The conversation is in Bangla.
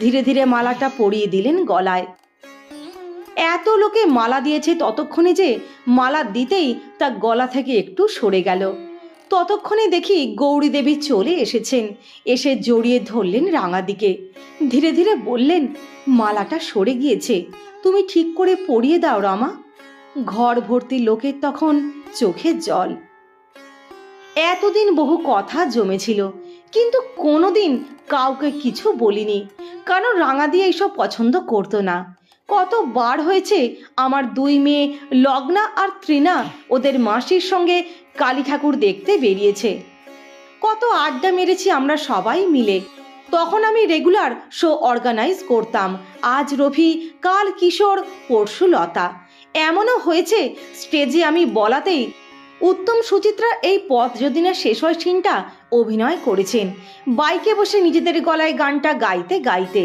ধীরে ধীরে মালাটা পরিয়ে দিলেন গলায়। এত লোকে মালা দিয়েছে ততক্ষণে যে মালা দিতেই তা গলা থেকে একটু সরে গেল। ততক্ষণে দেখি গৌরী দেবী চলে এসেছেন, এসে জড়িয়ে ধরলেন রাঙাদিকে। ধীরে ধীরে বললেন, মালাটা সরে গিয়েছে, তুমি ঠিক করে পরিয়ে দাও রামা। ঘর ভর্তি লোকের তখন চোখে জল। এতদিন বহু কথা জমেছিল, কিন্তু কোনোদিন কাউকে কিছু বলিনি, কারণ রাঙাদি এইসব পছন্দ করতো না। কতবার হয়েছে আমার দুই মেয়ে লগ্না আর ত্রিনা ওদের মাসির সঙ্গে কালী ঠাকুর দেখতে বেরিয়েছে। কত আড্ডা মেরেছি আমরা সবাই মিলে। তখন আমি রেগুলার শো অর্গানাইজ করতাম। আজ রফি, কাল কিশোর, পরশু লতা। এমনও হয়েছে স্টেজে আমি বলাতেই উত্তম সুচিত্রা এই পথ যদি না শেষ হয় সিনটা অভিনয় করেছেন, বাইকে বসে নিজেদের গলায় গানটা গাইতে গাইতে।